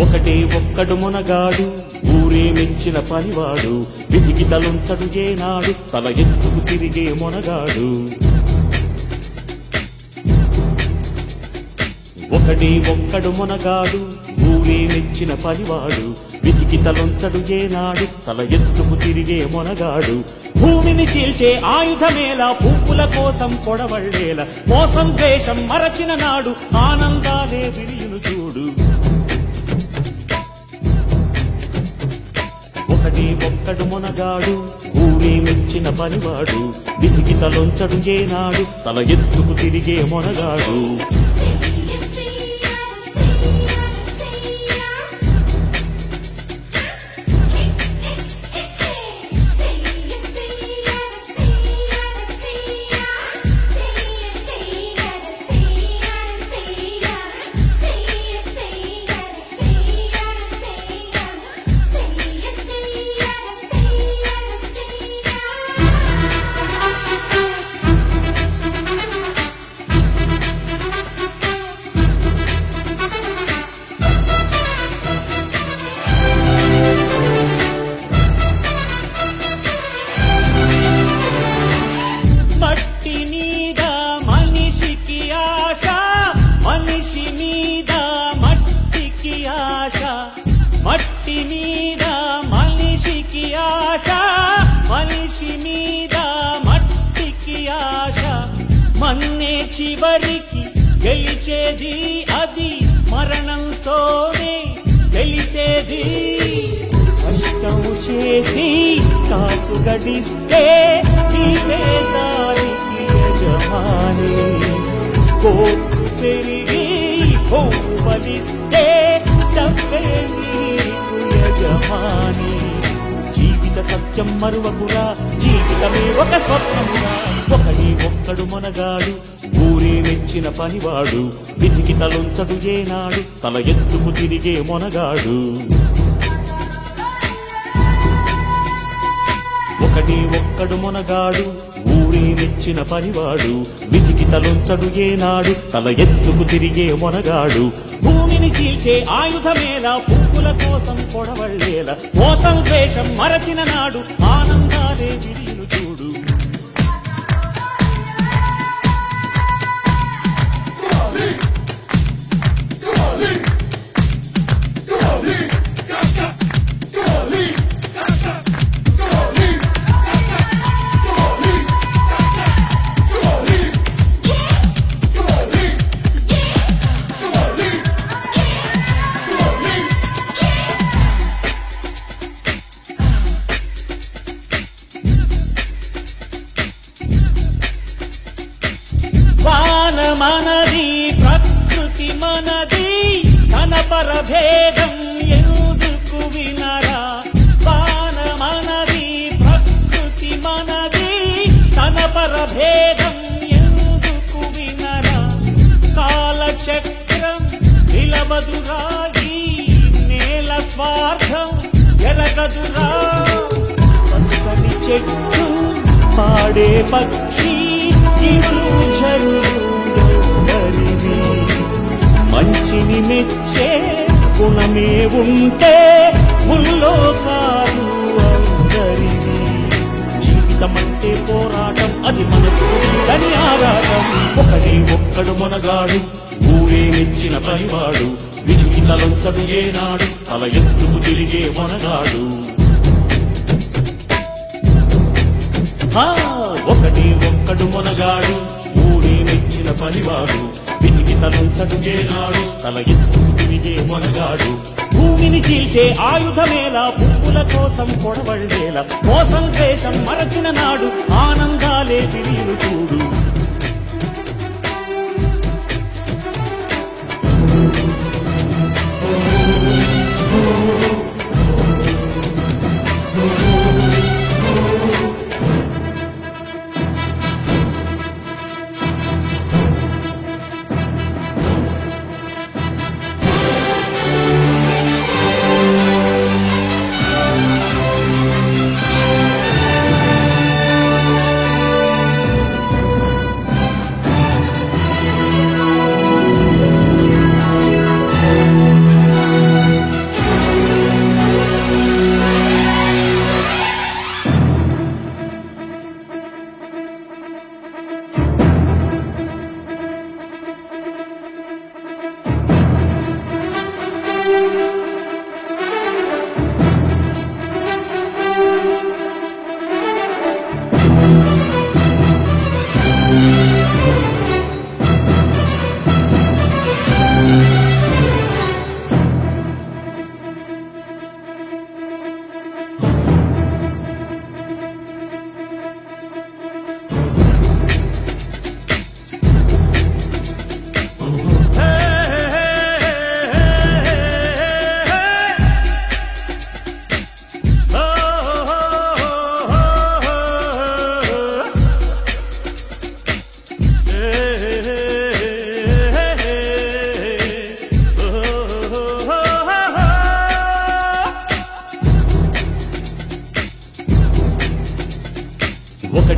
ఒకటే ఒక్కడు మునగాడు ఊరే మెచ్చిన పనివాడు విధికి తలుంచడు ఏనాడు తల ఎత్తుకు తిరిగే మునగాడు ఒకటే ఒక్కడు మునగాడు ఊరే మెచ్చిన పనివాడు విధికి తలుంచడు ఏనాడు తల ఎత్తుకు తిరిగే మునగాడు భూమిని చీల్చే ఆయుధమేలా పువ్వుల కోసం పొడవళ్ళేలా మోసం ద్వేషం మరచిన నాడు ఆనందాలే విరియును చూడు ఒకటి ఒక్కడు మునగాడు ఊరే మెచ్చిన పనివాడు విధికి తలొంచడు ఏనాడు తల ఎత్తుకు తిరిగే మునగాడు మట్టి మీద మనిషికి ఆశ మనిషి మీద మట్టికి ఆశ మన్నే చివరికి గెలిచేది అది మరణంతోనే తెలిసేది కష్టం చేసి కాసు గడిస్తే నీవే దానికి యజమాని కోర్టు పెరిగి కోవలిస్తే డబ్బే నీకు యజమాని జీవిత సత్యం మరువకురా జీవితమే ఒక స్వప్నమురా ఒకడి ఒక్కడు మునగాడు ఊరే మెచ్చిన పనివాడు విధికి తలొంచడు ఏనాడు తల ఎత్తుకు తిరిగే మునగాడు ఒకటి ఒక్కడు మునగాడు ఊరే మెచ్చిన పనివాడు విధికి తలొంచడు ఏనాడు తల ఎత్తుకు తిరిగే మునగాడు భూమిని చీల్చే ఆయుధమేలా పువ్వుల కోసం పొడవళ్ళేలా మోసం ద్వేషం మరచిన నాడు ఆనందాలే విరియును చూడు మనది ప్రకృతి మనది తన పరభేదం ఎందుకు వినరా వాన మనది ప్రకృతి మనది తన పరభేదం ఎందుకు వినరా కాలచక్రం నిలవదురా ఈ నేల స్వార్థం ఎరగదురా పచ్చని చెట్టు పాడే పక్షి ఇట్లు జరుగరివి మంచిని మెచ్చే గుణమే ఉంటే ముల్లోకాలు అందరివి జీవితమంటే పోరాటం అది మనకు అని ఆరాటం ఒకడే ఒక్కడు మునగాడు ఊరే మెచ్చిన పనివాడు విధికి తలొంచడు ఏనాడు తల ఎత్తుకు తిరిగే మునగాడు ఒకటి ఒక్కడు మునగాడు ఊరే మెచ్చిన పనివాడు విధికి తలొంచడు ఏనాడు తల ఎత్తుకు తిరిగే మునగాడు భూమిని చీల్చే ఆయుధమేలా పువ్వుల కోసం పొడవళ్ళేలా మోసం ద్వేషం మరచిన నాడు ఆనందాలే విరియును చూడు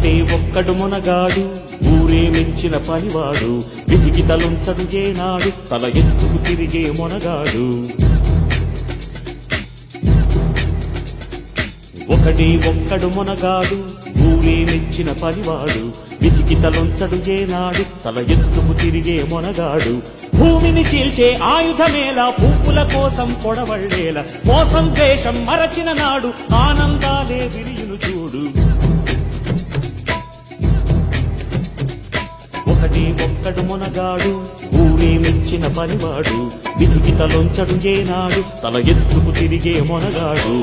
ఒకటే ఒక్కడు మునగాడు ఊరే మెచ్చిన పనివాడు విధికి తలుంచడు ఏనాడు తల ఎత్తుకు తిరిగే మొనగాడు ఒకటే ఒక్కడు మునగాడు ఊరే మెచ్చిన పనివాడు విధికి తలొంచడు ఏనాడు తల ఎత్తుకు తిరిగే మొనగాడు భూమిని చీల్చే ఆయుధమేలా పువ్వుల కోసం పొడవళ్ళేలా మోసం ద్వేషం మరచిన నాడు ఆనందాలే విరియును చూడు ఒకటే ఒక్కడు మునగాడు ఊరే మెచ్చిన పనివాడు విధికి తలొంచడు ఏనాడు తల ఎత్తుకు తిరిగే మొనగాడు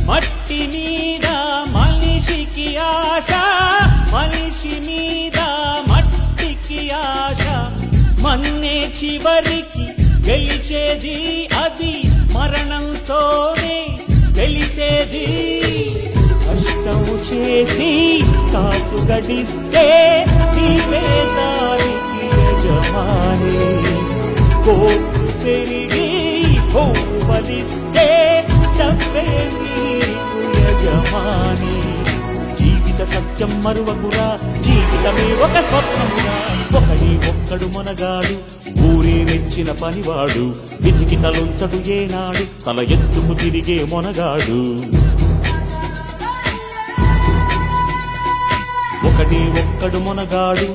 మట్టి మీద మనిషికి ఆశ మనిషి మీద మట్టికి ఆశ మన్నే చివరికి గెలిచేది అది మరణంతోనే గెలిచేది కష్టం చేసి కాసు గడిస్తే నీవే దానికి యజమాని కోర్టు పెరిగి బలిస్తే డబ్బే నీకు యజమాని జీవిత సత్యం మరువకురా జీవితమే ఒక స్వప్నమురా ఒకడి ఒక్కడు మునగాడు ఊరే మెచ్చిన పనివాడు విధికి తలొంచడు ఏనాడు తల ఎత్తుకు తిరిగే మొనగాడు ఒకటి ఒక్కడు మునగాడు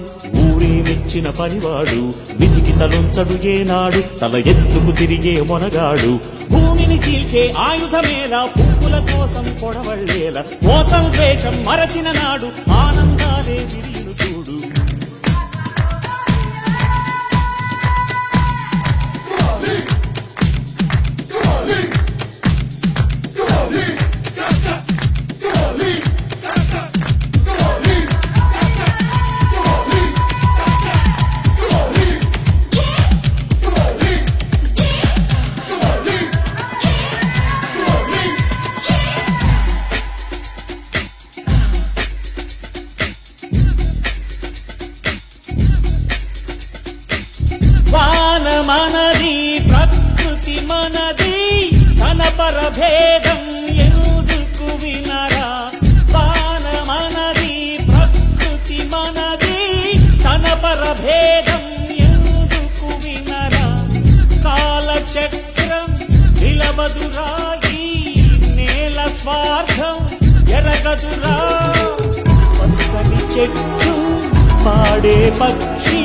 ఊరే మెచ్చిన పనివాడు విధికి తలొంచడు ఏనాడు తల ఎత్తుకు తిరిగే మొనగాడు భూమిని చీల్చే ఆయుధమేలా పువ్వుల కోసం పొడవళ్ళేలా మోసం ద్వేషం మరచిన నాడు ఆనందాలే విరియును చూడు వాన మనది ప్రకృతి మనది తన పరభేదం ఎందుకు వినరా వాన మనది ప్రకృతి మనది తన పరభేదం ఎందుకు వినరా కాలచక్రం నిలబదురా ఈ నేల స్వార్థం ఎరగదురా పచ్చని చెట్టు పాడే పక్షి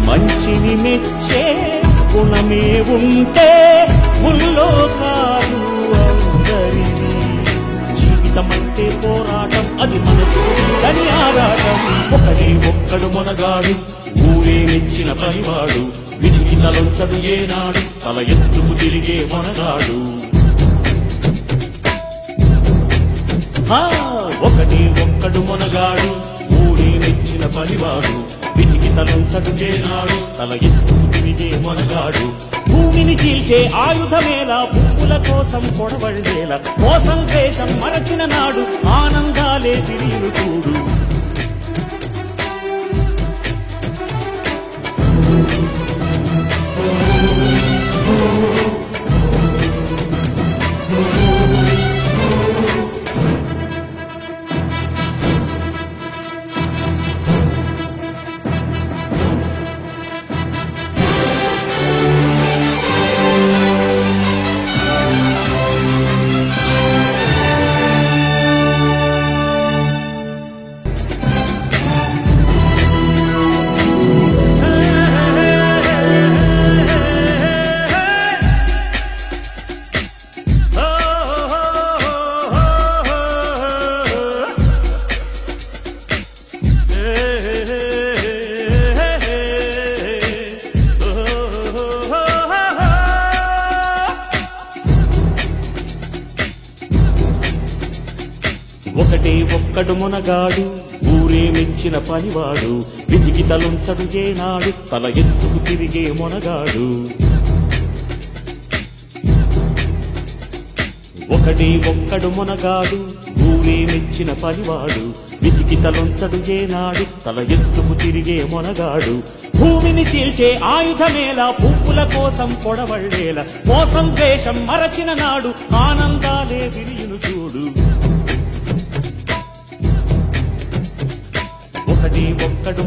మంచిని మెచ్చే గుణమే ఉంటే ముల్లోకాలు అందరినీ జీవితమంటే పోరాటం అది మనసుని ఆరాటం ఒకడే ఒక్కడు మునగాడు ఊరే మెచ్చిన పనివాడు విధికి తలొంచడు ఏనాడు తల ఎత్తుకు తిరిగే మొనగాడు ఒకటి ఒక్కడు మునగాడు ఊరే మెచ్చిన పనివాడు విధికి తలొంచడు ఏనాడు తల ఎత్తుకు తిరిగే మొనగాడు భూమిని చీల్చే ఆయుధమేలా పువ్వుల కోసం పొడవళ్ళేలా మోసం ద్వేషం మరచిన నాడు ఆనందాలే తిరిగి చూడు ఒక్కడు మునగాడు ఊరే మెచ్చిన పనివాడు విధికి తలొంచడు ఏనాడు తల ఎత్తుకు తిరిగే మొనగాడు ఒకడే ఒక్కడు మునగాడు ఊరే మెచ్చిన పనివాడు విధికి తలొంచడు ఏనాడు తల ఎత్తుకు తిరిగే మొనగాడు భూమిని చీల్చే ఆయుధమేలా పువ్వుల కోసం పొడవళ్ళేలా మోసం ద్వేషం మరచిన నాడు ఆనందాలే విరియును చూడు ఒకడే ఒక్కడు